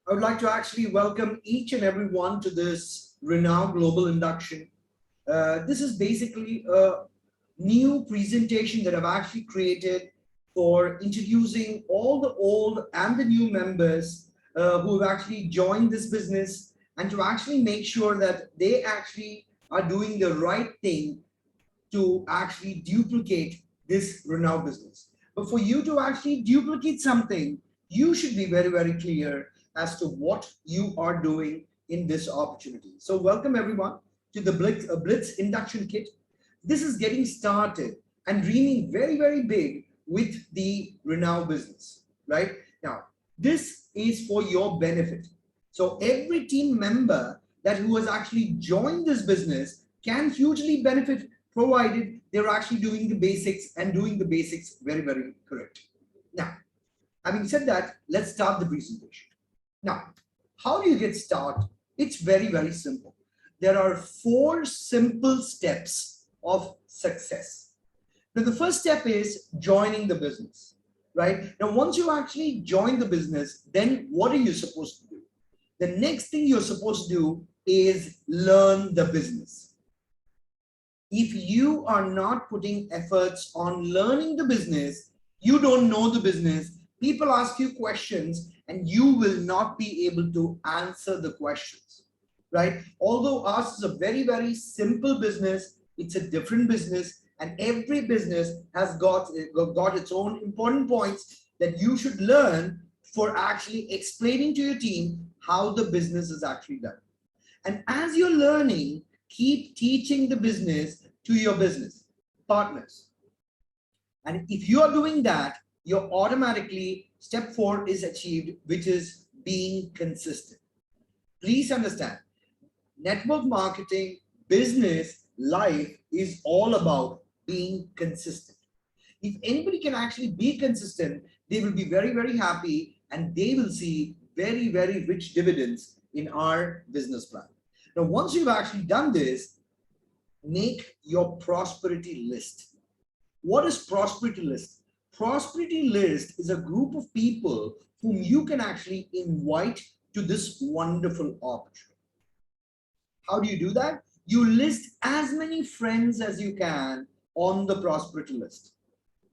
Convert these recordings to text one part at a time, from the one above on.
I would like to actually welcome each and every one to this renowned global induction. This is basically a new presentation that I've actually created for introducing all the old and the new members who have actually joined this business, and to actually make sure that they actually are doing the right thing to actually duplicate this renowned business. But for you to actually duplicate something, you should be very, very clear as to what you are doing in this opportunity. So welcome everyone to the Blitz Induction Kit. This is getting started and dreaming very, very big with the renowned business, right? Now, this is for your benefit. So every team member that who has actually joined this business can hugely benefit, provided they're actually doing the basics and doing the basics very, very correct. Now, having said that, let's start the presentation. Now, how do you get started? It's very, very simple. There are 4 simple steps of success. Now, the first step is joining the business, right? Now, once you actually join the business, then what are you supposed to do? The next thing you're supposed to do is learn the business. If you are not putting efforts on learning the business, you don't know the business, people ask you questions and you will not be able to answer the questions, right? Although ours is a very, very simple business, it's a different business, and every business has got its own important points that you should learn for actually explaining to your team how the business is actually done. And as you're learning, keep teaching the business to your business partners. And if you are doing that, you're automatically, step 4 is achieved, which is being consistent. Please understand, network marketing, business, life is all about being consistent. If anybody can actually be consistent, they will be very, very happy and they will see very, very rich dividends in our business plan. Now, once you've actually done this, make your prosperity list. What is prosperity list? Prosperity list is a group of people whom you can actually invite to this wonderful opportunity. How do you do that? You list as many friends as you can on the prosperity list.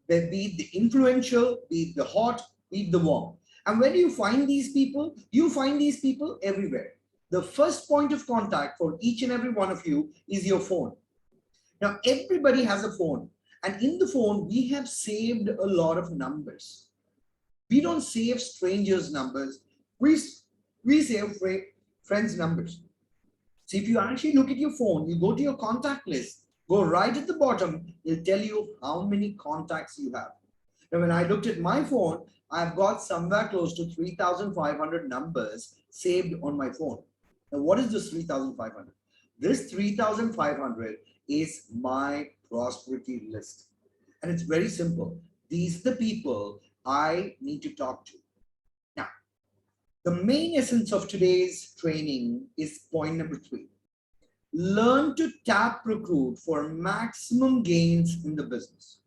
Be it the influential, be it the hot, be it the warm. And when you find these people, you find these people everywhere. The first point of contact for each and every one of you is your phone. Now, everybody has a phone. And in the phone, we have saved a lot of numbers. We don't save strangers' numbers. We save friends' numbers. So if you actually look at your phone, you go to your contact list, go right at the bottom, it'll tell you how many contacts you have. Now, when I looked at my phone, I've got somewhere close to 3,500 numbers saved on my phone. Now, what is this 3,500? This 3,500 is my prosperity list. And it's very simple. These are the people I need to talk to. Now, the main essence of today's training is point number 3. Learn to tap recruit for maximum gains in the business,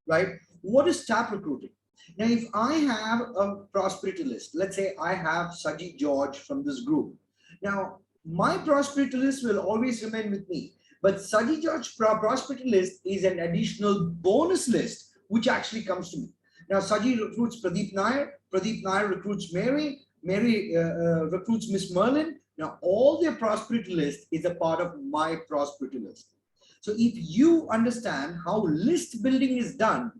right? What is tap recruiting? Now, if I have a prosperity list, let's say I have Saji George from this group. Now, my prosperity list will always remain with me. But Saji George prosperity list is an additional bonus list which actually comes to me. Now, Saji recruits Pradeep Nair recruits Mary recruits Miss Merlin. Now, all their prosperity list is a part of my prosperity list. So if you understand how list building is done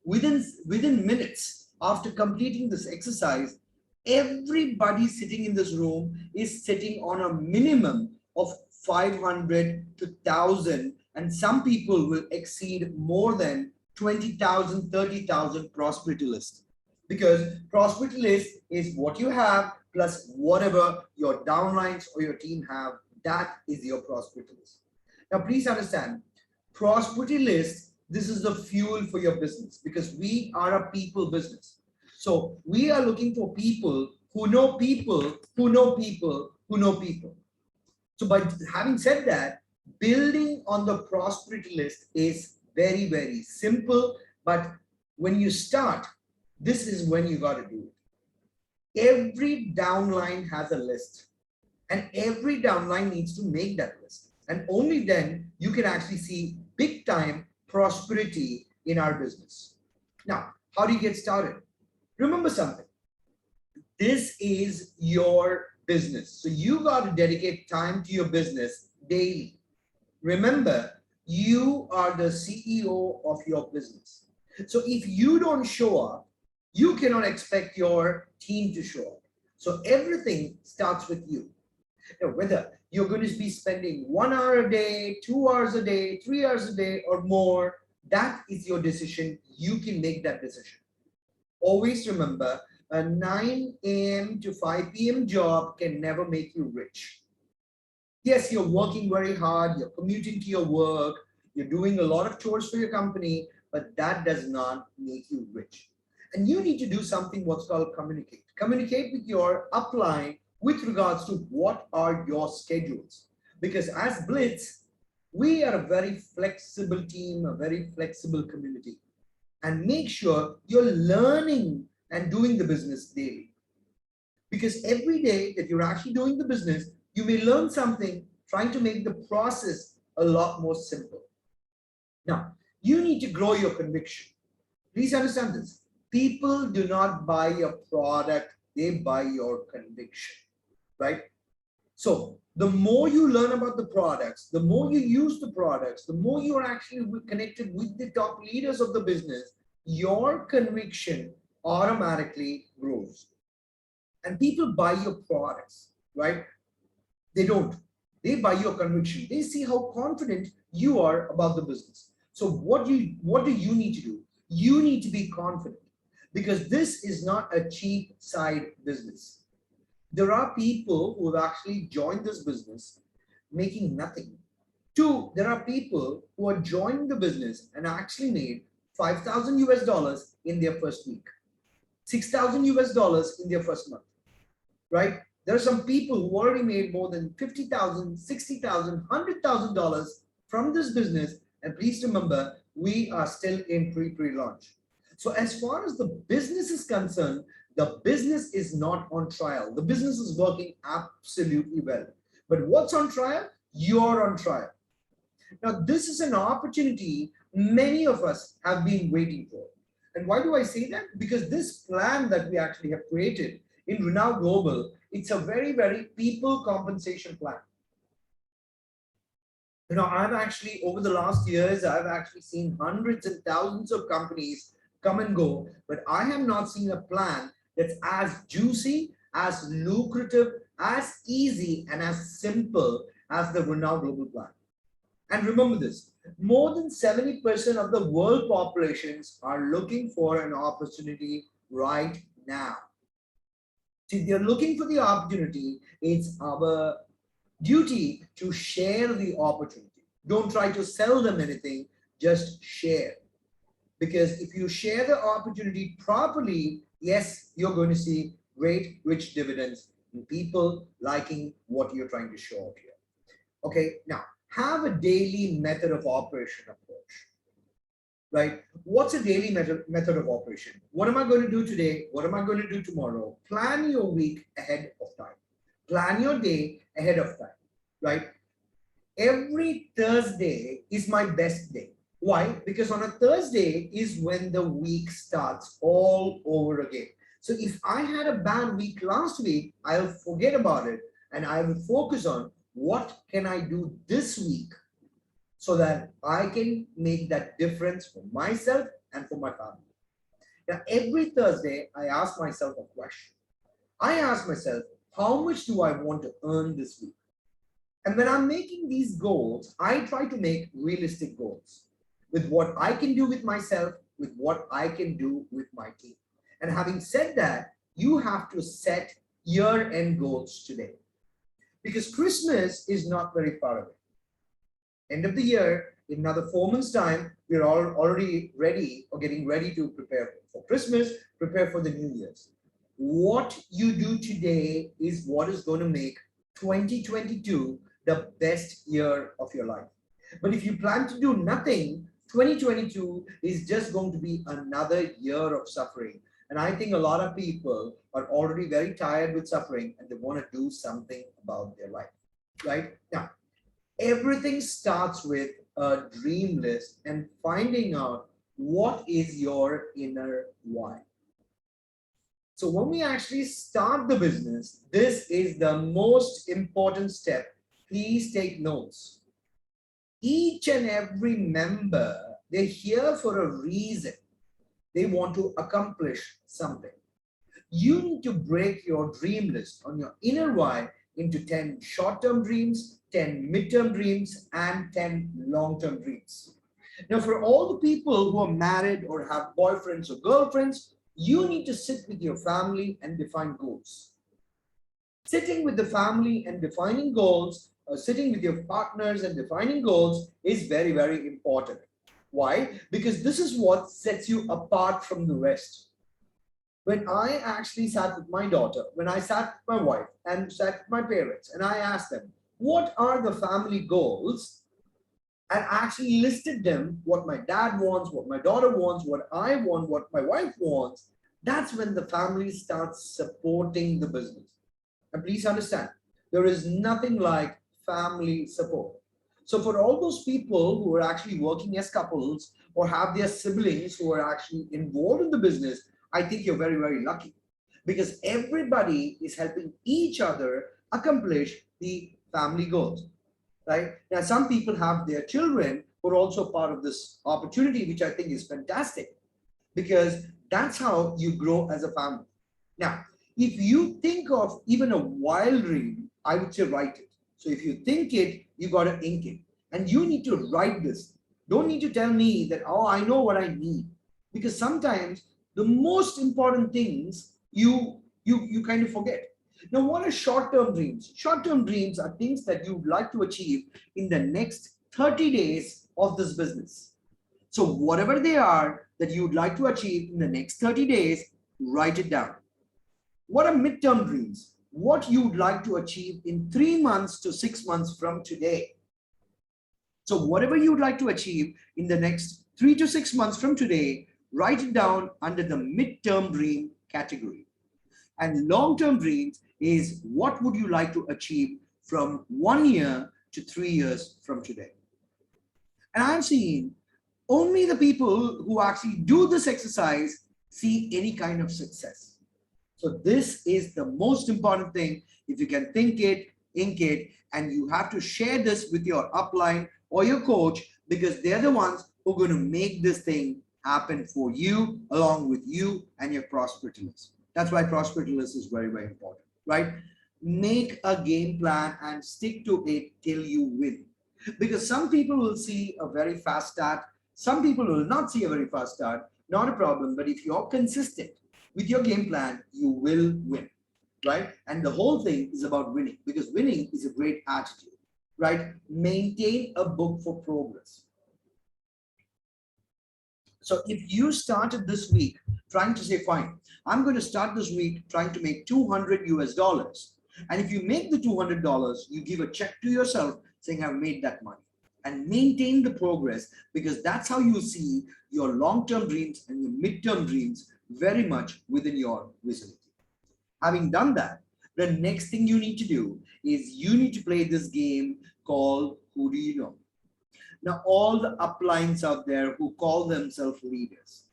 within minutes after completing this exercise, everybody sitting in this room is sitting on a minimum of 500 to 1,000, and some people will exceed more than 20,000, 30,000 prosperity list, because prosperity list is what you have plus whatever your downlines or your team have. That is your prosperity list. Now, please understand, prosperity list, this is the fuel for your business, because we are a people business. So we are looking for people who know people, who know people, who know people. So by having said that, building on the prosperity list is very, very simple. But when you start, this is when you got to do it. Every downline has a list, and every downline needs to make that list. And only then you can actually see big time prosperity in our business. Now, how do you get started? Remember something. This is your business. So you got to dedicate time to your business daily. Remember, you are the CEO of your business. So if you don't show up, you cannot expect your team to show up. So everything starts with you. Now, whether you're going to be spending 1 hour a day, 2 hours a day, 3 hours a day, or more, that is your decision. You can make that decision. Always remember, a 9 a.m. to 5 p.m. job can never make you rich. Yes, you're working very hard, you're commuting to your work, you're doing a lot of chores for your company, but that does not make you rich. And you need to do something what's called communicate. Communicate with your upline with regards to what are your schedules. Because as Blitz, we are a very flexible team, a very flexible community. And make sure you're learning and doing the business daily. Because every day that you're actually doing the business, you may learn something trying to make the process a lot more simple. Now, you need to grow your conviction. Please understand this. People do not buy your product, they buy your conviction, right? So the more you learn about the products, the more you use the products, the more you are actually connected with the top leaders of the business, your conviction automatically grows. And people buy your products, right? They don't. They buy your conviction. They see how confident you are about the business. So what do you need to do? You need to be confident, because this is not a cheap side business. There are people who have actually joined this business making nothing. Two, there are people who are joining the business and actually made 5,000 US dollars in their first week, 6,000 US dollars in their first month, right? There are some people who already made more than 50,000, 60,000, $100,000 from this business. And please remember, we are still in pre-launch. So as far as the business is concerned, the business is not on trial. The business is working absolutely well. But what's on trial? You're on trial. Now, this is an opportunity many of us have been waiting for. And why do I say that? Because this plan that we actually have created in Renow Global, it's a very, very people compensation plan. You know, I've actually, over the last years, I've actually seen hundreds and thousands of companies come and go, but I have not seen a plan that's as juicy, as lucrative, as easy, and as simple as the Renow Global plan. And remember this, more than 70% of the world populations are looking for an opportunity right now. So if they're looking for the opportunity, it's our duty to share the opportunity. Don't try to sell them anything, just share. Because if you share the opportunity properly, yes, you're going to see great, rich dividends in people liking what you're trying to show up here. Okay, now have a daily method of operation approach, right? What's a daily method of operation? What am I going to do today? What am I going to do tomorrow? Plan your week ahead of time. Plan your day ahead of time, right? Every Thursday is my best day. Why? Because on a Thursday is when the week starts all over again. So if I had a bad week last week, I'll forget about it and I will focus on what can I do this week so that I can make that difference for myself and for my family. Now, every Thursday, I ask myself a question. I ask myself, how much do I want to earn this week? And when I'm making these goals, I try to make realistic goals with what I can do with myself, with what I can do with my team. And having said that, you have to set year-end goals today, because Christmas is not very far away. End of the year, in another 4 months' time, we're all already ready or getting ready to prepare for Christmas, prepare for the New Year's. What you do today is what is going to make 2022 the best year of your life. But if you plan to do nothing, 2022 is just going to be another year of suffering. And I think a lot of people are already very tired with suffering and they want to do something about their life, right? Now, everything starts with a dream list and finding out what is your inner why. So when we actually start the business, this is the most important step. Please take notes. Each and every member, they're here for a reason. They want to accomplish something. You need to break your dream list on your inner why into 10 short-term dreams, 10 mid-term dreams, and 10 long-term dreams. Now, for all the people who are married or have boyfriends or girlfriends, you need to sit with your family and define goals. Sitting with the family and defining goals, or sitting with your partners and defining goals is very, very important. Why? Because this is what sets you apart from the rest. When I actually sat with my daughter, when I sat with my wife and sat with my parents, and I asked them, what are the family goals? And actually listed them, what my dad wants, what my daughter wants, what I want, what my wife wants. That's when the family starts supporting the business. And please understand, there is nothing like family support. So for all those people who are actually working as couples or have their siblings who are actually involved in the business, I think you're very, very lucky because everybody is helping each other accomplish the family goals, right? Now, some people have their children who are also part of this opportunity, which I think is fantastic because that's how you grow as a family. Now, if you think of even a wild dream, I would say write it. So if you think it, you got to ink it. And you need to write this. Don't need to tell me that, oh, I know what I need. Because sometimes the most important things you kind of forget. Now, what are short-term dreams? Short-term dreams are things that you would like to achieve in the next 30 days of this business. So whatever they are that you would like to achieve in the next 30 days, write it down. What are midterm dreams? What you would like to achieve in 3 months to 6 months from today. So whatever you would like to achieve in the next 3 to 6 months from today, write it down under the midterm dream category. And long-term dreams is what would you like to achieve from 1 year to 3 years from today. And I'm seeing only the people who actually do this exercise see any kind of success. So this is the most important thing. If you can think it, ink it, and you have to share this with your upline or your coach because they're the ones who are going to make this thing happen for you along with you and your prosperity list. That's why prosperity list is very, very important, right? Make a game plan and stick to it till you win. Because some people will see a very fast start. Some people will not see a very fast start. Not a problem. But if you're consistent with your game plan, you will win, right? And the whole thing is about winning because winning is a great attitude, right? Maintain a book for progress. So if you started this week trying to say, fine, I'm going to start this week trying to make $200 US. And if you make the $200, you give a check to yourself saying, I've made that money. And maintain the progress because that's how you see your long-term dreams and your mid-term dreams very much within your vicinity. Having done that, the next thing you need to do is you need to play this game called Who Do You Know? Now, all the uplines out there who call themselves leaders,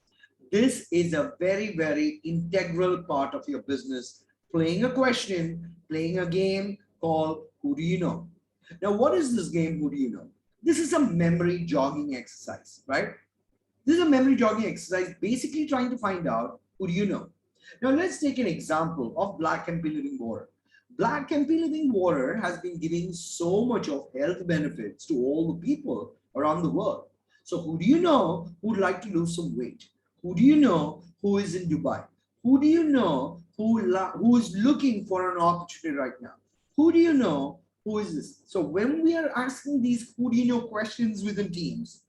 this is a very, very integral part of your business. Playing a question, playing a game called Who Do You Know? Now, what is this game, Who Do You Know? This is a memory jogging exercise, right? This is a memory jogging exercise, basically trying to find out who do you know. Now, let's take an example of black and pea living water. Black and pea living water has been giving so much of health benefits to all the people around the world. So who do you know who would like to lose some weight? Who do you know who is in Dubai? Who do you know who is looking for an opportunity right now? Who do you know who is this? So when we are asking these who do you know questions within teams,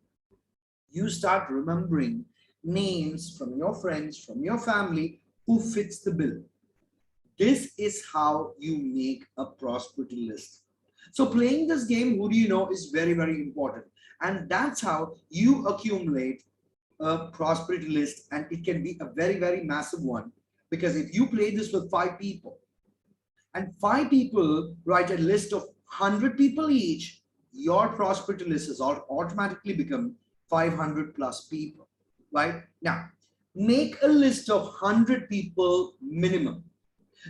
you start remembering names from your friends, from your family who fits the bill. This is how you make a prosperity list. So playing this game, who do you know, is very, very important. And that's how you accumulate a prosperity list, and it can be a very, very massive one. Because if you play this with 5 people, and 5 people write a list of 100 people each, your prosperity list is automatically become 500 plus people, right? Now, make a list of 100 people minimum.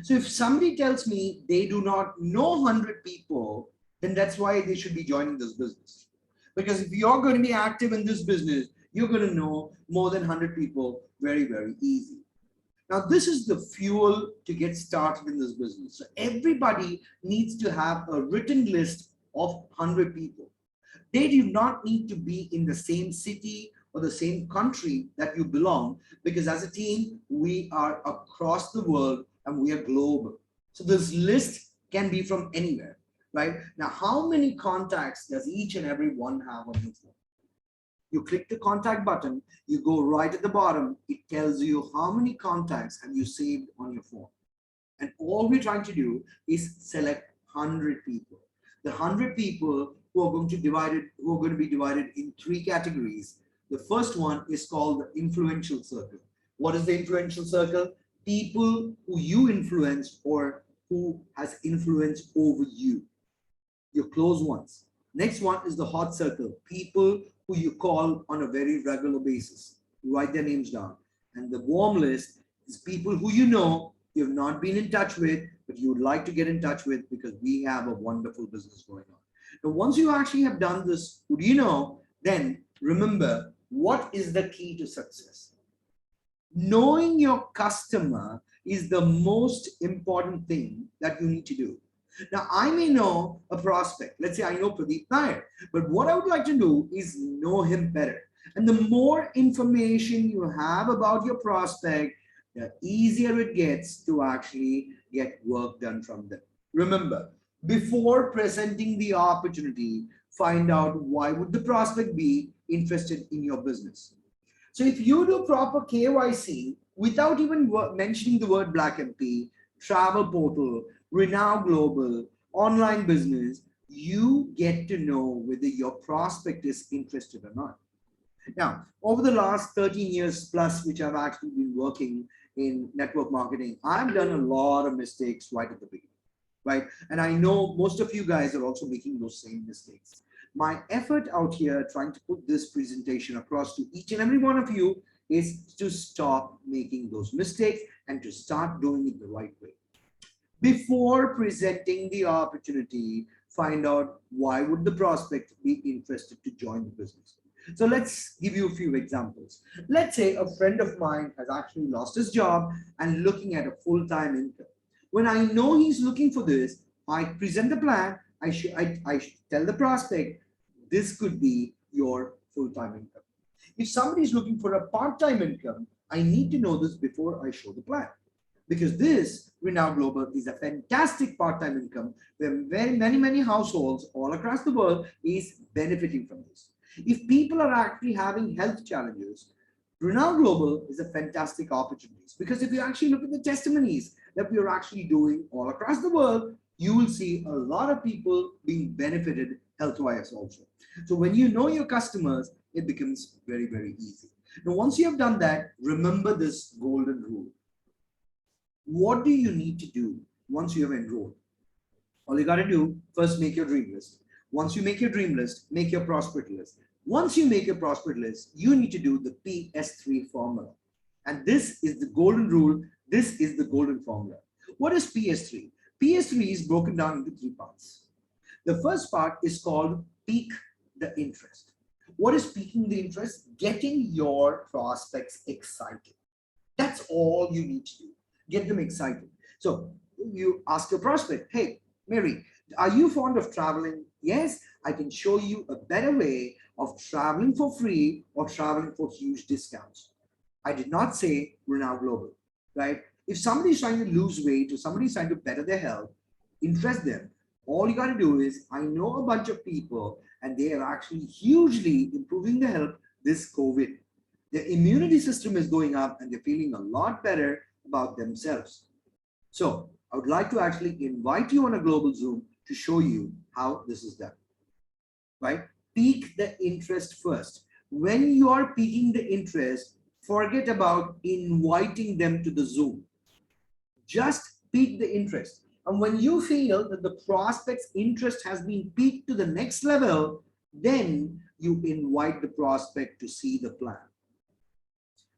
So if somebody tells me they do not know 100 people, then that's why they should be joining this business. Because if you're going to be active in this business, you're going to know more than 100 people very, very easy. Now, this is the fuel to get started in this business. So everybody needs to have a written list of 100 people. They do not need to be in the same city or the same country that you belong, because as a team, we are across the world and we are global. So this list can be from anywhere, right? Now, how many contacts does each and every one have on your phone? You click the contact button, you go right at the bottom, it tells you how many contacts have you saved on your phone. And all we're trying to do is select 100 people. The 100 people who are going to be divided in 3 categories. The first one is called the influential circle. What is the influential circle? People who you influence or who has influence over you, your close ones. Next one is the hot circle, people who you call on a very regular basis. You write their names down. And the warm list is people who you know you have not been in touch with, but you would like to get in touch with because we have a wonderful business going on. Now, once you actually have done this, who do you know? Then remember, what is the key to success? Knowing your customer is the most important thing that you need to do. Now, I may know a prospect. Let's say I know Pradeep Nair, but what I would like to do is know him better. And the more information you have about your prospect, the easier it gets to actually get work done from them. Remember, before presenting the opportunity, find out why would the prospect be interested in your business. So if you do proper KYC without even mentioning the word Black MP, travel portal, Renown Global, online business, you get to know whether your prospect is interested or not. Now, over the last 13 years plus, which I've actually been working in network marketing, I've done a lot of mistakes right at the beginning, right? And I know most of you guys are also making those same mistakes. My effort out here trying to put this presentation across to each and every one of you is to stop making those mistakes and to start doing it the right way. Before presenting the opportunity, find out why would the prospect be interested to join the business. So let's give you a few examples. Let's say a friend of mine has actually lost his job and looking at a full-time income. When I know he's looking for this, I present the plan. I tell the prospect, this could be your full-time income. If somebody is looking for a part-time income, I need to know this before I show the plan. Because this Renown Global is a fantastic part-time income where many households all across the world is benefiting from this. If people are actually having health challenges, Renown Global is a fantastic opportunity. Because if you actually look at the testimonies that we are actually doing all across the world, you will see a lot of people being benefited health-wise also. So when you know your customers, it becomes very, very easy. Now, once you have done that, remember this golden rule. What do you need to do once you have enrolled? All you got to do, first make your dream list. Once you make your dream list, make your prosperity list. Once you make your prosperity list, you need to do the PS3 formula. And this is the golden rule. This is the golden formula. What is PS3? PS3 is broken down into 3 parts. The first part is called pique the interest. What is piquing the interest? Getting your prospects excited. That's all you need to do. Get them excited. So you ask your prospect, hey, Mary, are you fond of traveling? Yes, I can show you a better way of traveling for free or traveling for huge discounts. I did not say Renown Global, right? If somebody's trying to lose weight or somebody's trying to better their health, interest them. All you got to do is, I know a bunch of people and they are actually hugely improving their health this COVID. Their immunity system is going up and they're feeling a lot better about themselves. So I would like to actually invite you on a global Zoom to show you how this is done, right? Pique the interest first. when you are piquing the interest, forget about inviting them to the Zoom. Just pique the interest. And when you feel that the prospect's interest has been piqued to the next level, then you invite the prospect to see the plan.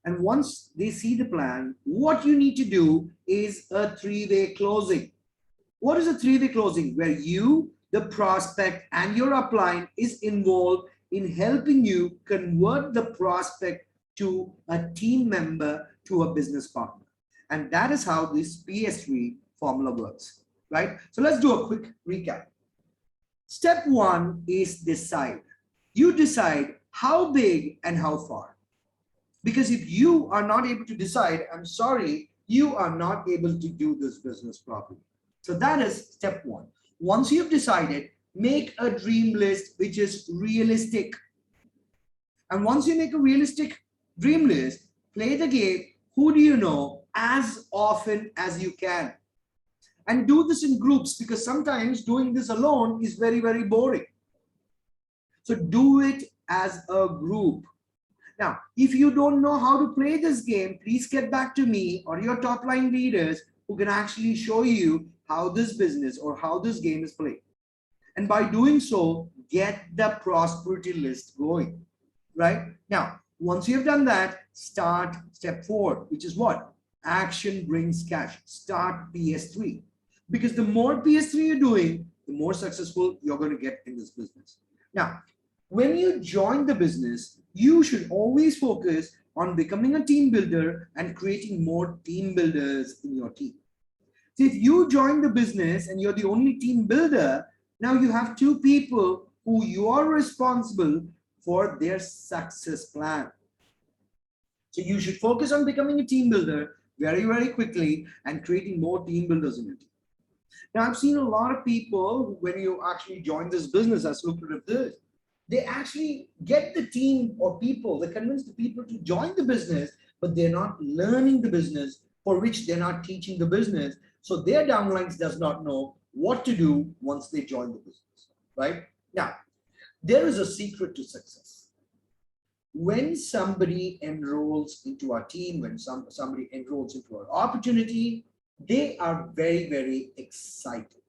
And once they see the plan, what you need to do is a three-way closing. What is a three-way closing? Where you, the prospect, and your upline is involved in helping you convert the prospect to a team member, to a business partner. And that is how this PS3 formula works, right? So let's do a quick recap. Step one is decide. You decide how big and how far. Because if you are not able to decide, I'm sorry, you are not able to do this business properly. So that is step one. Once you've decided, make a dream list which is realistic. And once you make a realistic dream list, play the game, who do you know, as often as you can. And do this in groups, because sometimes doing this alone is very, very boring. So do it as a group. Now, if you don't know how to play this game, please get back to me or your top line leaders who can actually show you how this business or how this game is played. And by doing so, get the prosperity list going, right? Now, once you have done that, start step 4, which is what? Action brings cash. Start PS3. Because the more PS3 you're doing, the more successful you're going to get in this business. Now, when you join the business, you should always focus on becoming a team builder and creating more team builders in your team. So if you join the business and you're the only team builder, now you have 2 people who you are responsible for their success plan. So you should focus on becoming a team builder very, very quickly and creating more team builders in your team. Now, I've seen a lot of people, when you actually join this business as lucrative this, they actually get the team or people, they convince the people to join the business, but they're not learning the business, for which they're not teaching the business. So their downlines does not know what to do once they join the business, right? Now, there is a secret to success. When somebody enrolls into our team, when somebody enrolls into our opportunity, they are very, very excited.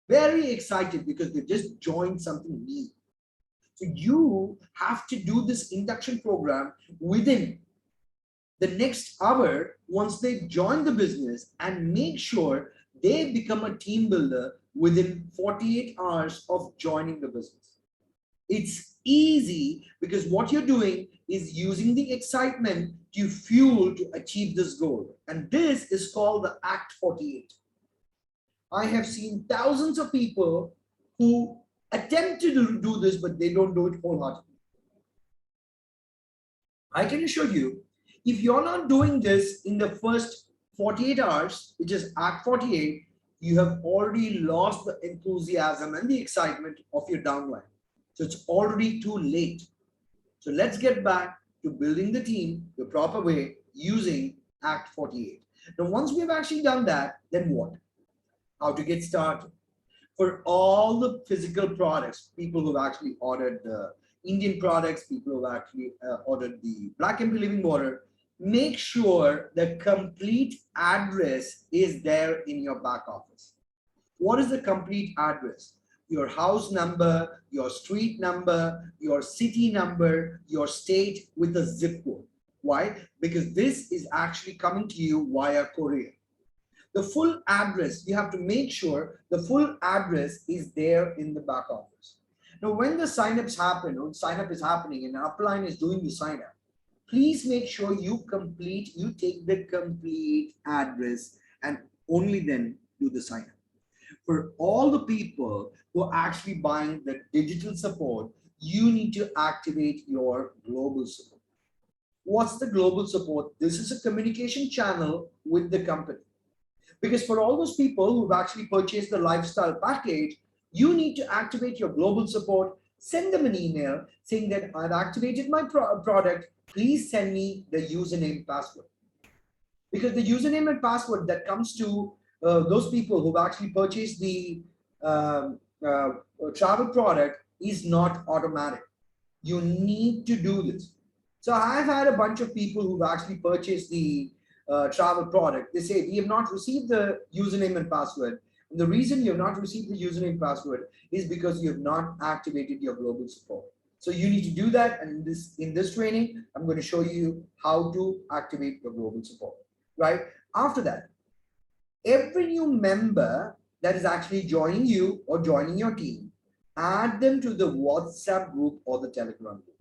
Very excited because they just joined something new. So you have to do this induction program within the next hour once they join the business, and make sure they become a team builder within 48 hours of joining the business. It's easy because what you're doing is using the excitement to fuel to achieve this goal. And this is called the Act 48. I have seen thousands of people who attempt to do this, but they don't do it wholeheartedly. I can assure you, if you're not doing this in the first 48 hours, which is Act 48, you have already lost the enthusiasm and the excitement of your downline. So it's already too late. So let's get back to building the team the proper way using Act 48. Now, once we've actually done that, then what? How to get started? For all the physical products, people who've actually ordered the Indian products, people who've actually ordered the Black MP Living Water, make sure the complete address is there in your back office. What is the complete address? Your house number, your street number, your city number, your state with the zip code. Why? Because this is actually coming to you via courier. The full address, you have to make sure the full address is there in the back office. Now, when the signups happen, or sign up is happening and upline is doing the sign up, please make sure you take the complete address and only then do the sign up. For all the people who are actually buying the digital support, you need to activate your global support. What's the global support? This is a communication channel with the company. Because for all those people who've actually purchased the lifestyle package, you need to activate your global support, send them an email saying that I've activated my product, please send me the username password. Because the username and password that comes to those people who've actually purchased the travel product is not automatic. You need to do this. So I've had a bunch of people who've actually purchased the travel product. They say, we have not received the username and password. And the reason you have not received the username and password is because you have not activated your global support. So you need to do that. And in this training, I'm going to show you how to activate your global support, right? After that, every new member that is actually joining you or joining your team, add them to the WhatsApp group or the Telegram group.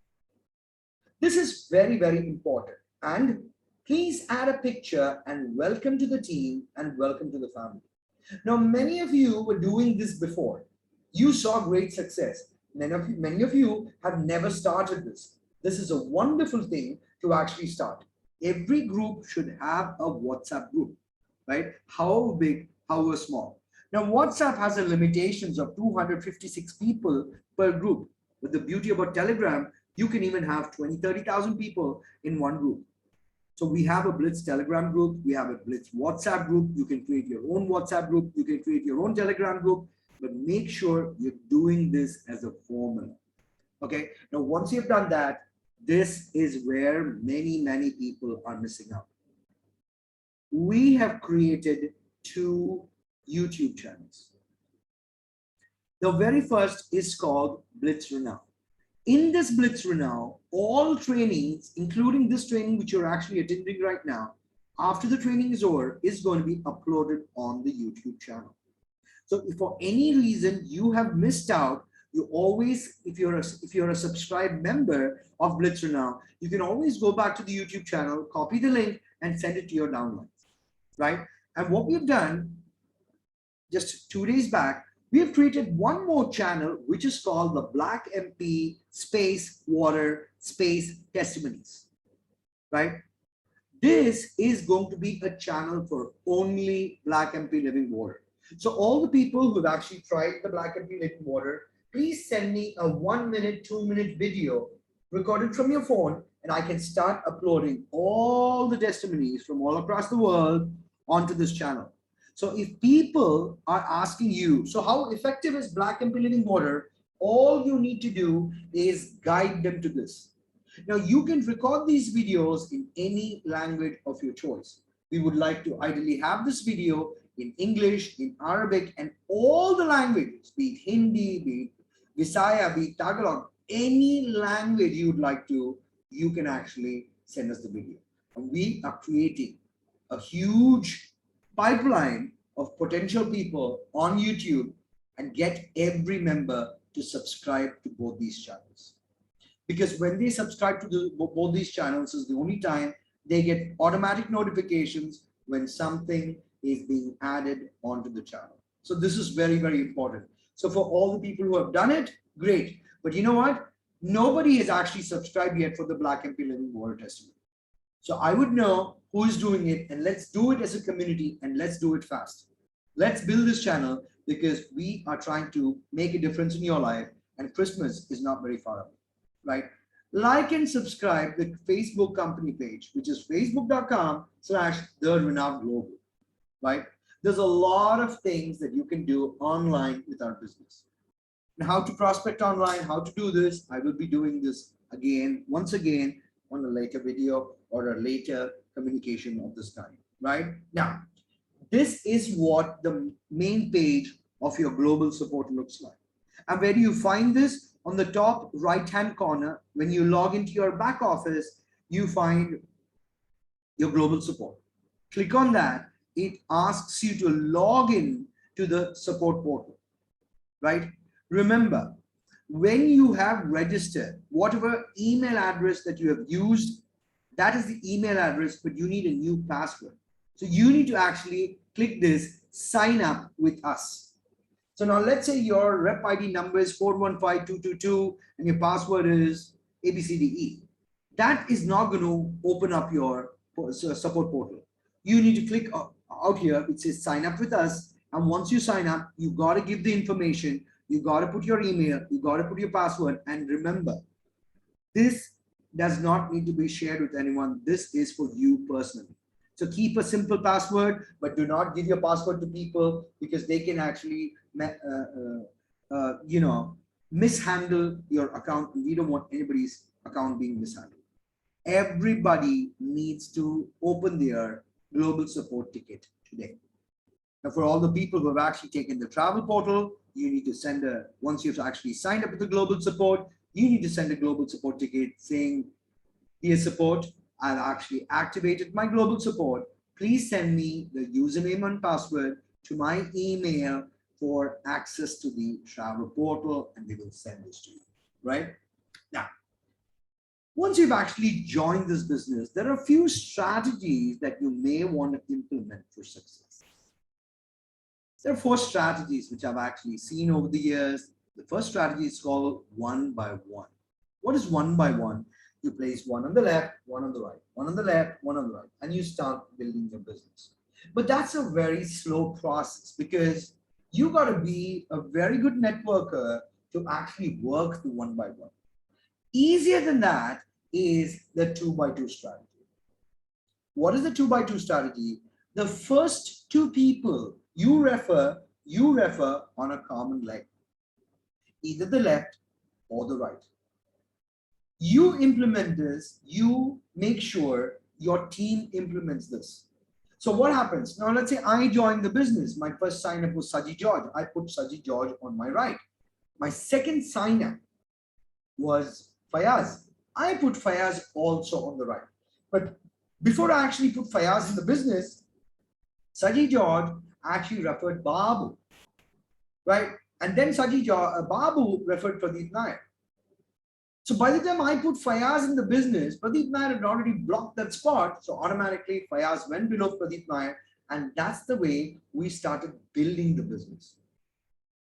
This is very, very important. And please add a picture and welcome to the team and welcome to the family. Now, many of you were doing this before. You saw great success. Many of you have never started this. This is a wonderful thing to actually start. Every group should have a WhatsApp group, right? How big, how small. Now, WhatsApp has a limitations of 256 people per group. But the beauty about Telegram, you can even have 20, 30,000 people in one group. So we have a Blitz Telegram group. We have a Blitz WhatsApp group. You can create your own WhatsApp group. You can create your own Telegram group, but make sure you're doing this as a formula. Okay. Now, once you've done that, this is where many, many people are missing out. We have created 2 YouTube channels. The very first is called Blitz Renown. In this Blitz Renown, all trainings, including this training which you're actually attending right now, after the training is over, is going to be uploaded on the YouTube channel. So if for any reason you have missed out, you always, if you're a subscribed member of Blitz Renown, you can always go back to the YouTube channel, copy the link, and send it to your downlines, right? And what we've done just 2 days back, we have created one more channel, which is called the Black MP Space Water Space Testimonies, right? This is going to be a channel for only Black MP Living Water. So all the people who've actually tried the Black MP Living Water, please send me a 1 minute, 2 minute video recorded from your phone, and I can start uploading all the testimonies from all across the world onto this channel. So if people are asking you, so how effective is Black MP Living Water? All you need to do is guide them to this. Now you can record these videos in any language of your choice. We would like to ideally have this video in English, in Arabic, and all the languages, be it Hindi, be it Visaya, be it Tagalog, any language you would like to, you can actually send us the video. And we are creating a huge pipeline of potential people on YouTube and get every member to subscribe to both these channels. Because when they subscribe to both these channels is the only time they get automatic notifications when something is being added onto the channel. So this is very, very important. So for all the people who have done it, great. But you know what? Nobody has actually subscribed yet for the Black MP Living Water Testimony. So I would know who is doing it, and let's do it as a community, and let's do it fast. Let's build this channel because we are trying to make a difference in your life, and Christmas is not very far away, right? Like and subscribe the Facebook company page, which is facebook.com/therenownglobal, right? There's a lot of things that you can do online with our business. And how to prospect online, how to do this, I will be doing this once again, on a later video or a later communication of this kind, right? Now, this is what the main page of your global support looks like. And where do you find this? On the top right-hand corner, when you log into your back office, you find your global support. Click on that. It asks you to log in to the support portal, right? Remember, when you have registered, whatever email address that you have used, that is the email address, but you need a new password. So you need to actually click this, sign up with us. So now let's say your rep ID number is 415222 and your password is ABCDE. That is not going to open up your support portal. You need to click out here, which says sign up with us. And once you sign up, you got to give the information. You got to put your email, you got to put your password, and remember, this does not need to be shared with anyone. This is for you personally. So keep a simple password, but do not give your password to people because they can actually, mishandle your account. We don't want anybody's account being mishandled. Everybody needs to open their global support ticket today. Now, for all the people who have actually taken the travel portal, you need to send once you've actually signed up with the global support, you need to send a global support ticket saying, dear support, I've actually activated my global support. Please send me the username and password to my email for access to the travel portal, and they will send this to you, right? Now, once you've actually joined this business, there are a few strategies that you may want to implement for success. There are 4 strategies which I've actually seen over the years. The first strategy is called 1 by 1. What is 1 by 1? You place one on the left, one on the right, one on the left, one on the right, and you start building your business. But that's a very slow process because you got to be a very good networker to actually work the 1 by 1. Easier than that is the 2 by 2 strategy. What is the 2 by 2 strategy? The first 2 people you refer on a common leg, either the left or the right. You implement this, you make sure your team implements this. So what happens? Now, let's say I joined the business. My first sign up was Saji George. I put Saji George on my right. My second sign up was Fayaz. I put Fayaz also on the right. But before I actually put Fayaz in the business, Saji George actually referred Babu, right? And then Babu referred Pradeep Nair. So by the time I put Fayaz in the business, Pradeep Nair had already blocked that spot. So automatically Fayaz went below Pradeep Nair, and that's the way we started building the business,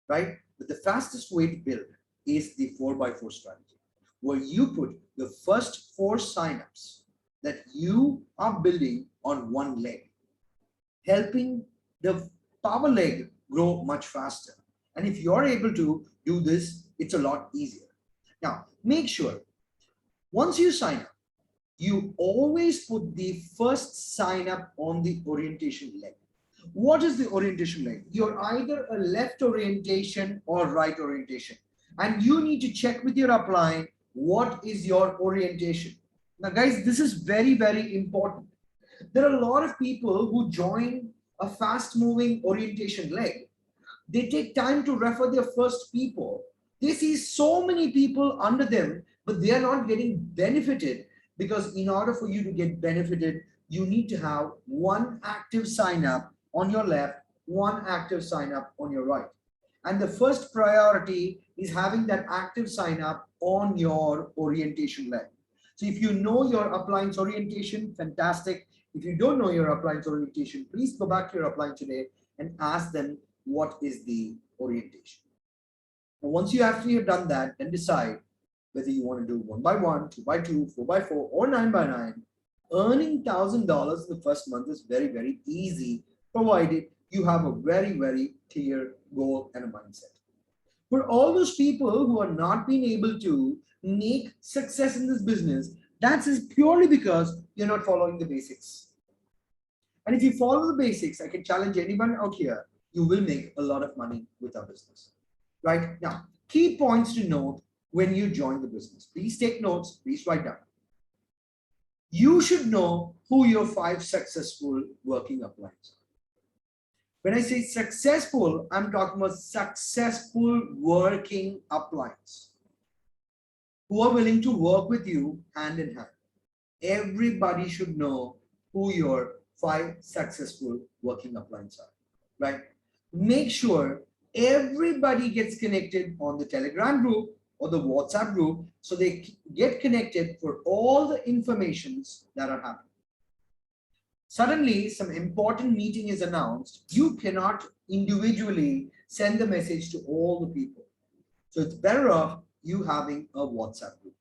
right? But the fastest way to build is the 4 by 4 strategy, where you put the first 4 signups that you are building on one leg, helping the power leg grow much faster. And if you're able to do this, it's a lot easier. Now, make sure once you sign up, you always put the first sign up on the orientation leg. What is the orientation leg? You're either a left orientation or right orientation. And you need to check with your upline, what is your orientation? Now, guys, this is very, very important. There are a lot of people who join a fast moving orientation leg. They take time to refer their first people. They see so many people under them, but they are not getting benefited, because in order for you to get benefited, you need to have one active sign up on your left, one active sign up on your right. And the first priority is having that active sign up on your orientation leg. So if you know your upline's orientation, fantastic. If you don't know your upline's orientation, please go back to your upline today and ask them what is the orientation. And once you actually have done that, then decide whether you want to do 1 by 1, 2 by 2, 4 by 4, or 9 by 9. Earning $1,000 in the first month is very, very easy, provided you have a very, very clear goal and a mindset. For all those people who are not being able to make success in this business, that is purely because you're not following the basics. And if you follow the basics, I can challenge anyone out here, you will make a lot of money with our business. Right? Now, key points to note when you join the business. Please take notes, please write down. You should know who your 5 successful working uplines are. When I say successful, I'm talking about successful working uplines who are willing to work with you hand in hand. Everybody should know who your 5 successful working uplines are, right? Make sure everybody gets connected on the Telegram group or the WhatsApp group, so they get connected for all the informations that are happening. Suddenly, some important meeting is announced. You cannot individually send the message to all the people. So it's better off you having a WhatsApp group,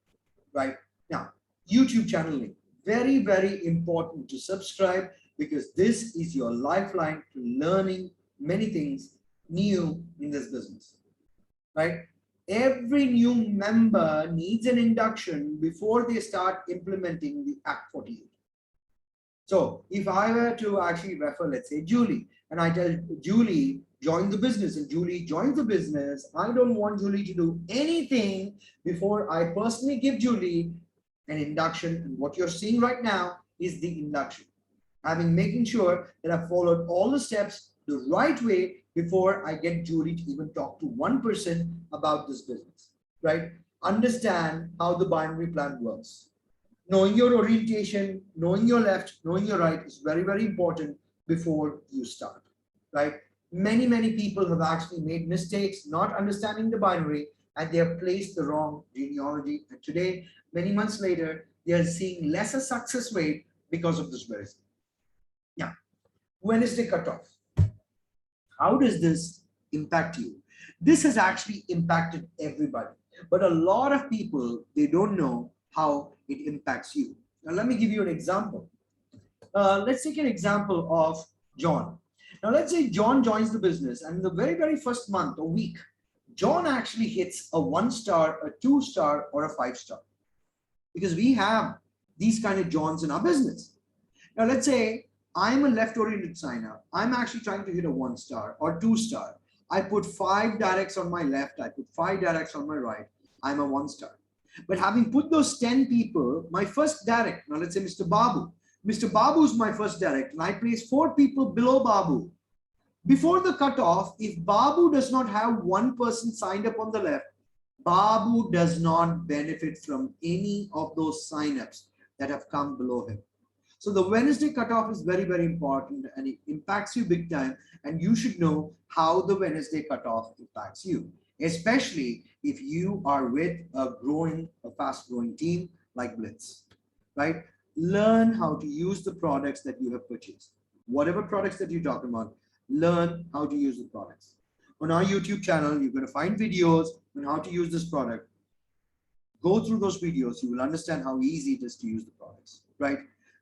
right? Now, YouTube channel link, very, very important to subscribe, because this is your lifeline to learning many things new in this business, right? Every new member needs an induction before they start implementing the Act 48. So if I were to actually refer, let's say Julie, and I tell Julie, join the business and Julie joins the business, I don't want Julie to do anything before I personally give Julie an induction. And what you're seeing right now is the induction. I've been making sure that I've followed all the steps the right way before I get Julie to even talk to one person about this business, right? Understand how the binary plan works. Knowing your orientation, knowing your left, knowing your right is very, very important before you start, right? Many people have actually made mistakes, not understanding the binary, and they have placed the wrong genealogy. And today, many months later, they are seeing lesser success rate because of this very thing. Now, Wednesday cutoff. How does this impact you? This has actually impacted everybody, but a lot of people, they don't know how it impacts you. Now, let me give you an example. Let's take an example of John. Now, let's say John joins the business, and in the very, very first month or week, John actually hits a 1-star, a 2-star, or a 5-star. Because we have these kind of Johns in our business. Now, let's say I'm a left-oriented signer. I'm actually trying to hit a 1-star or 2-star. I put 5 directs on my left. I put 5 directs on my right. I'm a 1-star. But having put those 10 people, my first direct, now let's say Mr. Babu. Mr. Babu is my first direct, and I place 4 people below Babu. Before the cutoff, if Babu does not have 1 person signed up on the left, Babu does not benefit from any of those signups that have come below him. So the Wednesday cutoff is very, very important, and it impacts you big time. And you should know how the Wednesday cutoff impacts you, especially if you are with a fast growing team like Blitz, right? Learn how to use the products that you have purchased. Whatever products that you're talking about, learn how to use the products. On our YouTube channel, you're going to find videos on how to use this product. Go through those videos. You will understand how easy it is to use the products, right?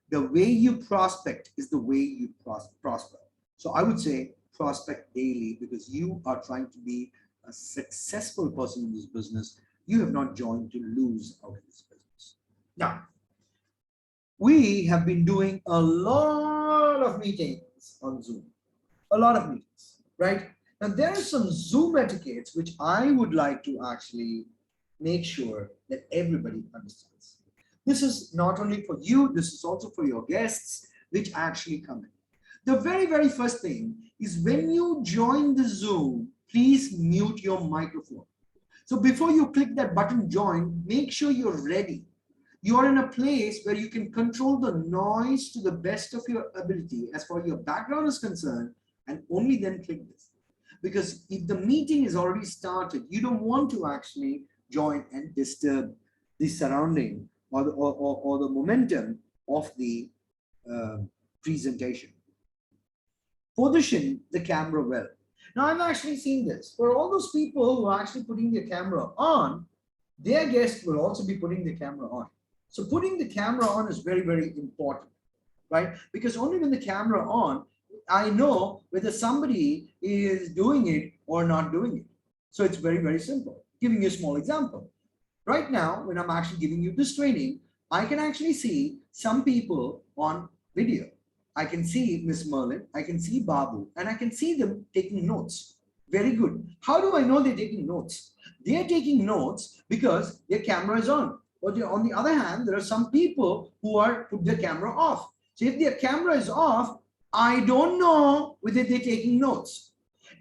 The way you prospect is the way you prosper. So I would say prospect daily, because you are trying to be a successful person in this business. You have not joined to lose out in this business. Now, we have been doing a lot of meetings on Zoom, a lot of meetings, right? Now, there are some Zoom etiquettes which I would like to actually make sure that everybody understands. This is not only for you, this is also for your guests which actually come in. The very, very first thing is when you join the Zoom, please mute your microphone. So before you click that button join, make sure you're ready. You're in a place where you can control the noise to the best of your ability as far as your background is concerned, and only then click this. Because if the meeting is already started, you don't want to actually join and disturb the surrounding or the momentum of the presentation. Position the camera well. Now, I've actually seen this. For all those people who are actually putting their camera on, their guests will also be putting the camera on. So putting the camera on is very, very important, right? Because only when the camera on, I know whether somebody is doing it or not doing it. So it's very, very simple. Giving you a small example. Right now, when I'm actually giving you this training, I can actually see some people on video. I can see Miss Merlin, I can see Babu, and I can see them taking notes. Very good. How do I know they're taking notes? They're taking notes because their camera is on. But on the other hand, there are some people who are put their camera off. So if their camera is off, I don't know whether they're taking notes.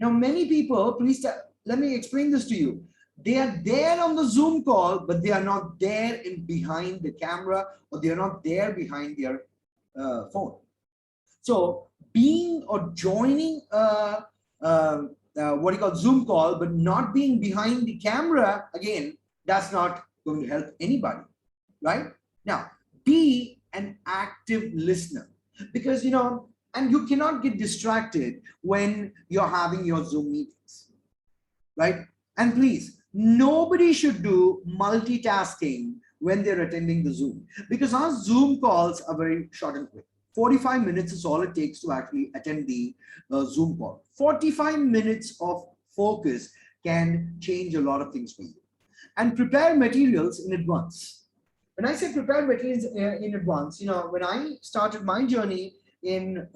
Now, many people, please let me explain this to you. They are there on the Zoom call, but they are not there behind the camera, or they are not there behind their phone. So being or joining what you call Zoom call, but not being behind the camera, again, that's not going to help anybody, right? Now, be an active listener, because, and you cannot get distracted when you're having your Zoom meetings, right? And please, nobody should do multitasking when they're attending the Zoom, because our Zoom calls are very short and quick. 45 minutes is all it takes to actually attend the Zoom call. 45 minutes of focus can change a lot of things for you. And prepare materials in advance. When I say prepare materials in advance, when I started my journey in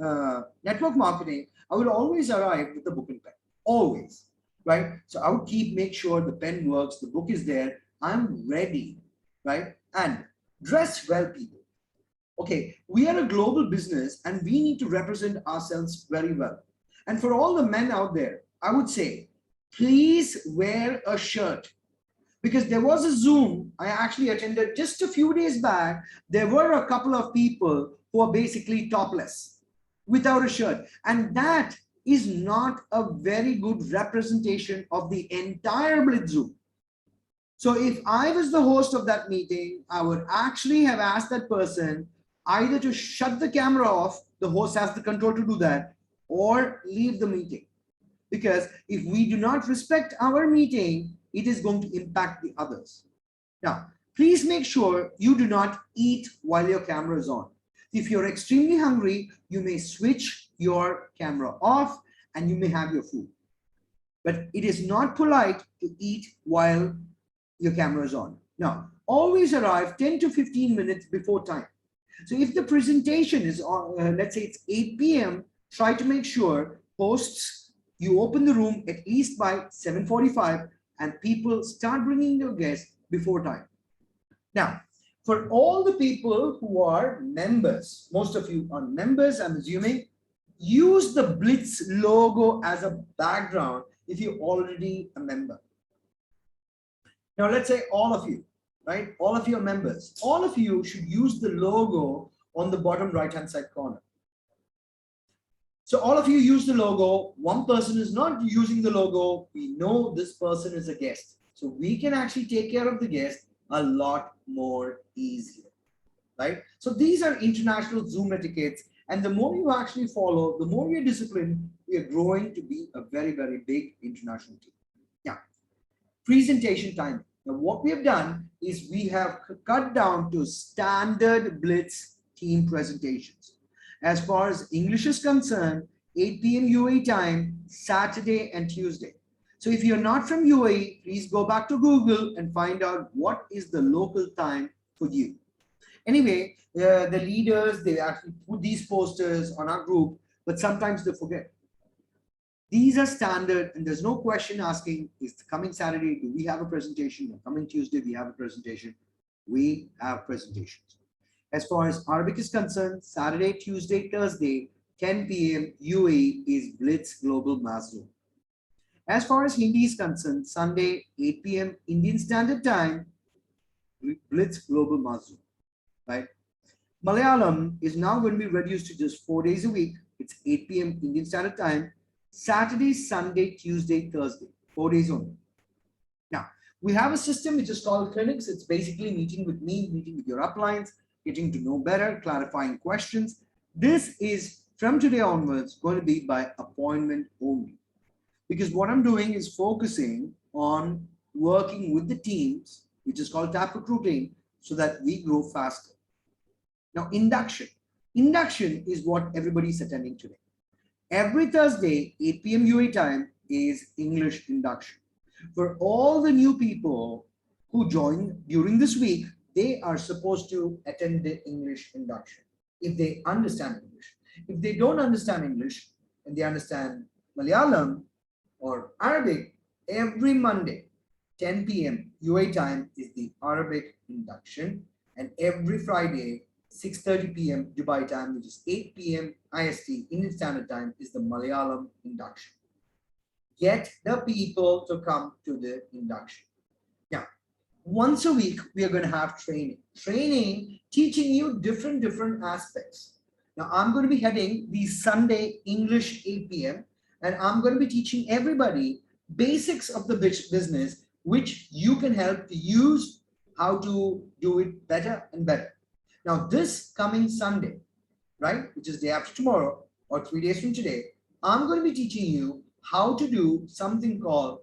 network marketing, I would always arrive with a book and pen. always, right? So I would make sure the pen works, the book is there, I'm ready, right? And dress well, people. Okay, we are a global business and we need to represent ourselves very well. And for all the men out there, I would say, please wear a shirt, because there was a Zoom I actually attended just a few days back. There were a couple of people who are basically topless without a shirt. And that is not a very good representation of the entire Blitz Zoom. So if I was the host of that meeting, I would actually have asked that person either to shut the camera off, the host has the control to do that, or leave the meeting. Because if we do not respect our meeting, it is going to impact the others. Now, please make sure you do not eat while your camera is on. If you're extremely hungry, you may switch your camera off and you may have your food. But it is not polite to eat while your camera is on. Now, always arrive 10 to 15 minutes before time. So if the presentation is on, let's say it's 8 p.m., try to make sure hosts, you open the room at least by 7:45 and people start bringing their guests before time. Now, for all the people who are members, most of you are members, I'm assuming, use the Blitz logo as a background if you're already a member. Now, let's say all of you, right? All of your members, all of you should use the logo on the bottom right-hand side corner. So all of you use the logo. One person is not using the logo. We know this person is a guest. So we can actually take care of the guest a lot more easier, right? So these are international Zoom etiquettes. And the more you actually follow, the more you're disciplined, we are growing to be a very, very big international team. Yeah. Presentation time. Now, what we have done is we have cut down to standard Blitz team presentations. As far as English is concerned, 8 p.m. UAE time, Saturday and Tuesday. So if you're not from UAE, please go back to Google and find out what is the local time for you. Anyway, the leaders, they actually put these posters on our group, but sometimes they forget. These are standard and there's no question asking, is coming Saturday, do we have a presentation? Or coming Tuesday, we have a presentation. We have presentations. As far as Arabic is concerned, Saturday, Tuesday, Thursday, 10 p.m. UAE is Blitz Global Mass Zoom. As far as Hindi is concerned, Sunday, 8 p.m. Indian Standard Time, Blitz Global Mass Zoom, right? Malayalam is now going to be reduced to just 4 days a week. It's 8 p.m. Indian Standard Time, Saturday, Sunday, Tuesday, Thursday, 4 days only. Now, we have a system which is called clinics. It's basically meeting with me, meeting with your uplines, getting to know better, clarifying questions. This is from today onwards going to be by appointment only. Because what I'm doing is focusing on working with the teams, which is called tap recruiting, so that we grow faster. Now, induction. Induction is what everybody's attending today. Every Thursday, 8 p.m. UAE time is English induction. For all the new people who join during this week, they are supposed to attend the English induction if they understand English. If they don't understand English and they understand Malayalam or Arabic, every Monday, 10 p.m. UAE time is the Arabic induction, and every Friday, 6:30 p.m. Dubai time, which is 8 p.m. IST, Indian Standard Time, is the Malayalam induction. Get the people to come to the induction. Now, once a week, we are going to have training. Training, teaching you different aspects. Now, I'm going to be heading the Sunday English 8 p.m. and I'm going to be teaching everybody basics of the business, which you can help to use how to do it better and better. Now, this coming Sunday, right, which is day after tomorrow or 3 days from today, I'm going to be teaching you how to do something called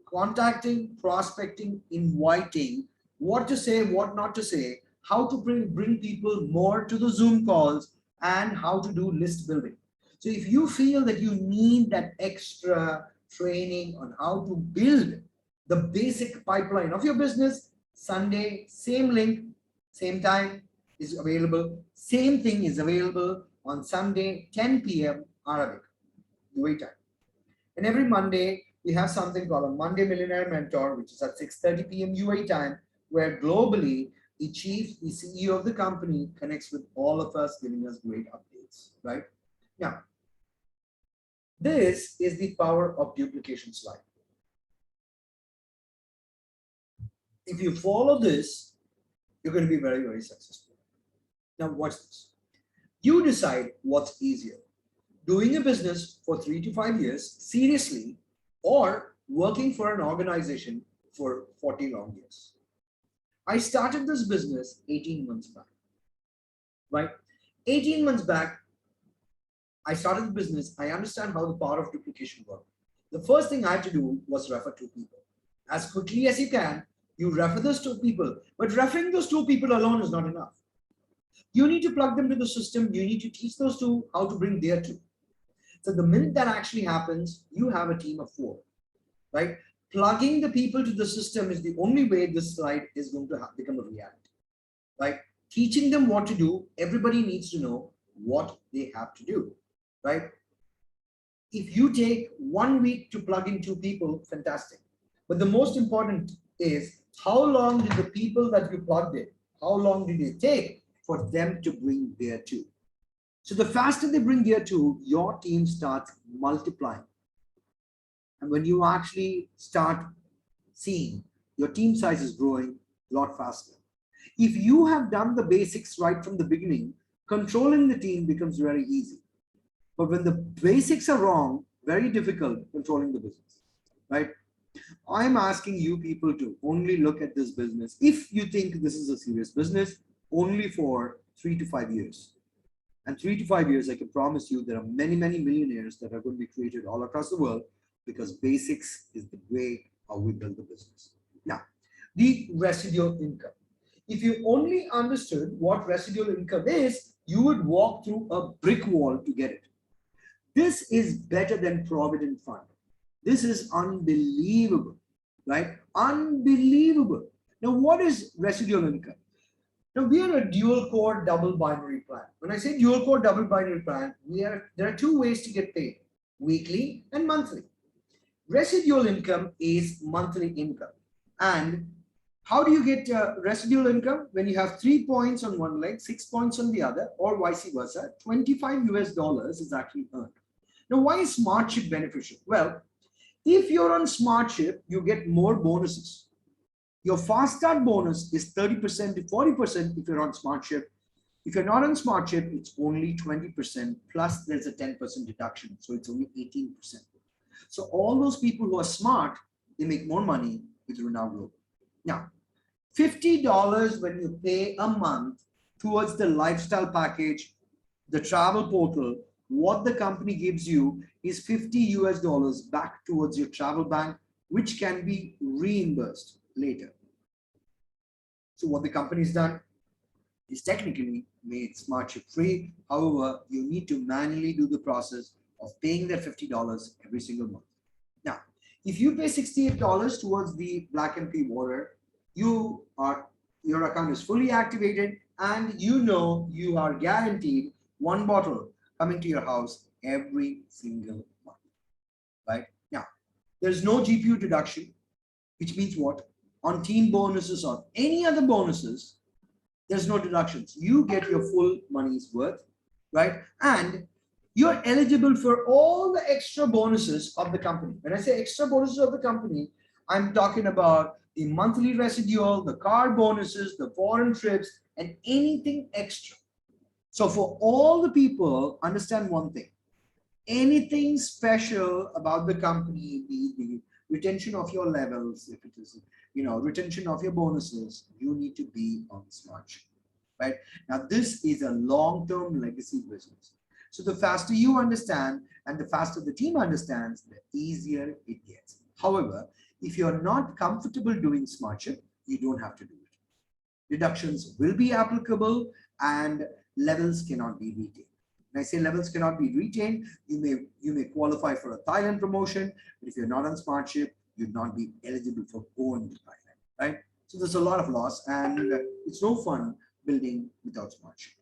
contacting, prospecting, inviting, what to say, what not to say, how to bring people more to the Zoom calls, and how to do list building. So if you feel that you need that extra training on how to build the basic pipeline of your business, Sunday, same link, same time is available. Same thing is available on Sunday, 10 p.m. Arabic, UAE time. And every Monday, we have something called a Monday Millionaire Mentor, which is at 6:30 p.m. UAE time, where globally the chief, the CEO of the company connects with all of us, giving us great updates, right? Now, this is the power of duplication slide. If you follow this, you're going to be very, very successful. Now, watch this. You decide what's easier, doing a business for 3 to 5 years seriously, or working for an organization for 40 long years. I started this business 18 months back, right? 18 months back, I started the business. I understand how the power of duplication works. The first thing I had to do was refer 2 people. As quickly as you can, you refer those 2 people, but referring those 2 people alone is not enough. You need to plug them to the system. You need to teach those 2 how to bring their 2. So the minute that actually happens, you have a team of 4, right? Plugging the people to the system is the only way this slide is going to become a reality, right? Teaching them what to do. Everybody needs to know what they have to do, right? If you take 1 week to plug in 2 people, fantastic. But the most important is how long did the people that you plugged in, how long did it take for them to bring their 2? So the faster they bring their 2, your team starts multiplying. And when you actually start seeing your team size is growing a lot faster. If you have done the basics right from the beginning, controlling the team becomes very easy. But when the basics are wrong, very difficult controlling the business, right? I'm asking you people to only look at this business, if you think this is a serious business, only for 3 to 5 years. And 3 to 5 years, I can promise you there are many, many millionaires that are going to be created all across the world, because basics is the way how we build the business. Now, the residual income. If you only understood what residual income is, you would walk through a brick wall to get it. This is better than Provident Fund. This is unbelievable, right? Unbelievable. Now, what is residual income? Now, we are a dual core double binary plan. When I say dual core double binary plan, there are 2 ways to get paid, weekly and monthly. Residual income is monthly income. And how do you get residual income? When you have 3 points on one leg, 6 points on the other, or vice versa, $25 is actually earned. Now, why is SmartShip beneficial? Well, if you're on SmartShip, you get more bonuses. Your fast start bonus is 30% to 40% if you're on SmartShip. If you're not on SmartShip, it's only 20%, plus there's a 10% deduction. So it's only 18%. So all those people who are smart, they make more money with Renown Global. Now, $50 when you pay a month towards the lifestyle package, the travel portal, what the company gives you is $50 back towards your travel bank, which can be reimbursed later. So what the company's done is technically made SmartShip free. However, you need to manually do the process of paying that $50 every single month. Now, if you pay $68 towards the Black MP water, your account is fully activated, and you are guaranteed 1 bottle coming to your house every single month, right? Now, there's no GPU deduction, which means what? On team bonuses or any other bonuses, there's no deductions. You get your full money's worth, right? And you're eligible for all the extra bonuses of the company. When I say extra bonuses of the company, I'm talking about the monthly residual, the car bonuses, the foreign trips, and anything extra. So for all the people, understand one thing. Anything special about the company, the retention of your levels, if it is, retention of your bonuses, you need to be on SmartShip, right? Now, this is a long-term legacy business. So the faster you understand and the faster the team understands, the easier it gets. However, if you're not comfortable doing SmartShip, you don't have to do it. Deductions will be applicable and levels cannot be retained. When I say levels cannot be retained, you may qualify for a Thailand promotion, but if you're not on SmartShip, you'd not be eligible for going to Thailand, right? So there's a lot of loss, and it's no fun building without SmartShip.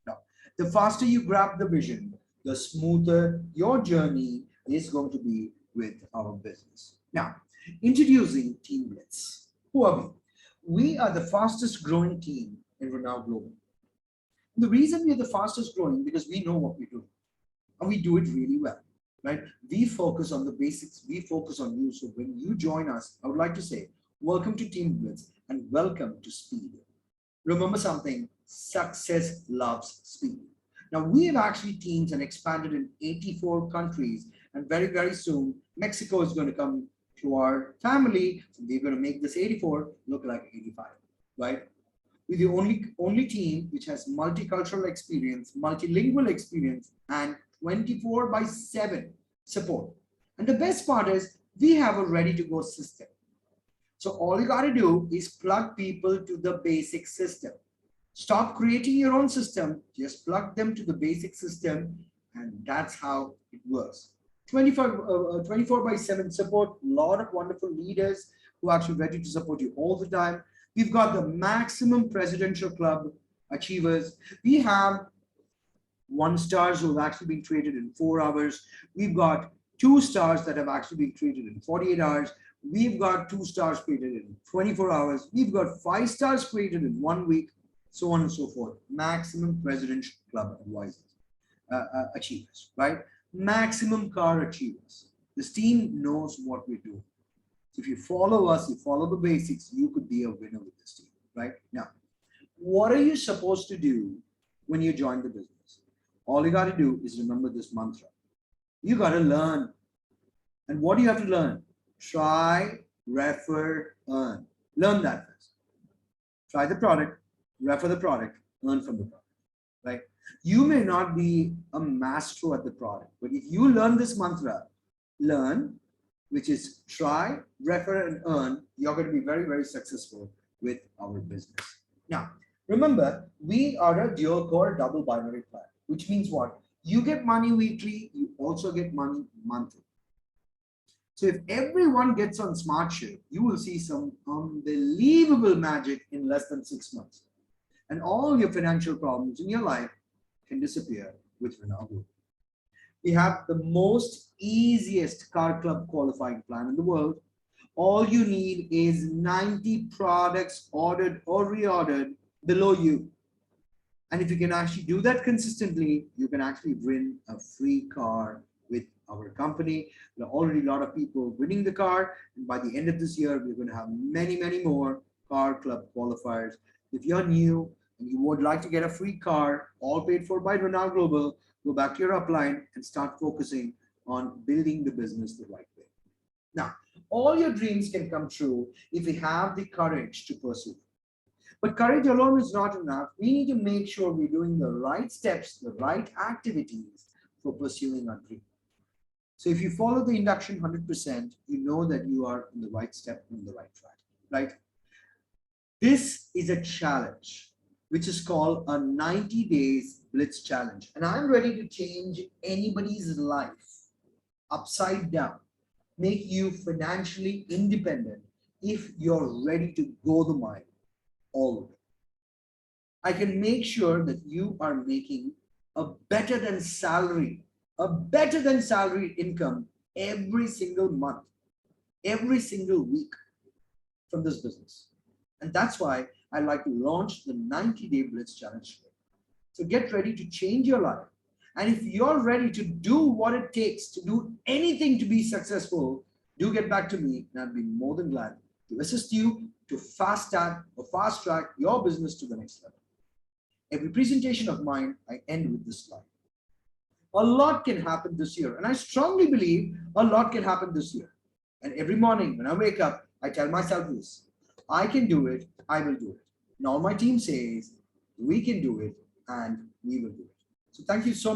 Now, the faster you grab the vision, the smoother your journey is going to be with our business. Now, introducing Team Blitz. Who are we? We are the fastest growing team in Renown Global. The reason we are the fastest growing because we know what we do and we do it really well, right? We focus on the basics. We focus on you. So when you join us, I would like to say, welcome to Team Blitz and welcome to Speed. Remember something, success loves speed. Now we have actually teams and expanded in 84 countries, and very, very soon, Mexico is going to come to our family. So we're going to make this 84 look like 85, right? We're the only team which has multicultural experience, multilingual experience, and 24/7 support. And the best part is we have a ready-to-go system. So all you got to do is plug people to the basic system. Stop creating your own system, just plug them to the basic system, and that's how it works. 24/7 support, a lot of wonderful leaders who are actually ready to support you all the time. We've got the maximum presidential club achievers. We have 1 stars who have actually been traded in 4 hours. We've got 2 stars that have actually been traded in 48 hours. We've got 2 stars created in 24 hours. We've got 5 stars created in 1 week, so on and so forth. Maximum presidential club advisors, achievers, right? Maximum car achievers. This team knows what we do. So if you follow us, you follow the basics, you could be a winner with this team, right? Now, what are you supposed to do when you join the business? All you got to do is remember this mantra. You got to learn. And what do you have to learn? Try, refer, earn. Learn that first. Try the product, refer the product, earn from the product, right? You may not be a master at the product, but if you learn this mantra, learn, which is try, refer, and earn, you're going to be very, very successful with our business. Now, remember, we are a dual core double binary plan, which means what? You get money weekly, you also get money monthly. So if everyone gets on SmartShift, you will see some unbelievable magic in less than 6 months. And all your financial problems in your life can disappear with Renown. We have the most easiest car club qualifying plan in the world. All you need is 90 products ordered or reordered below you. And if you can actually do that consistently, you can actually win a free car with our company. There are already a lot of people winning the car. And by the end of this year, we're going to have many, many more car club qualifiers. If you're new and you would like to get a free car, all paid for by Renown Global, go back to your upline and start focusing on building the business the right way. Now, all your dreams can come true if you have the courage to pursue. But courage alone is not enough. We need to make sure we're doing the right steps, the right activities for pursuing our dream. So if you follow the induction 100%, you know that you are in the right step, on the right track, right? This is a challenge, which is called a 90 days Blitz challenge. And I'm ready to change anybody's life upside down, make you financially independent if you're ready to go the mile all the way. I can make sure that you are making a better than salary income every single month, every single week from this business. And that's why I like to launch the 90-day Blitz challenge today. So get ready to change your life. And if you're ready to do what it takes to do anything to be successful, do get back to me and I'll be more than glad to assist you to fast track your business to the next level. Every presentation of mine, I end with this slide. A lot can happen this year. And I strongly believe a lot can happen this year. And every morning when I wake up, I tell myself this: I can do it, I will do it. And all my team says, we can do it, and we will do it. So thank you so much.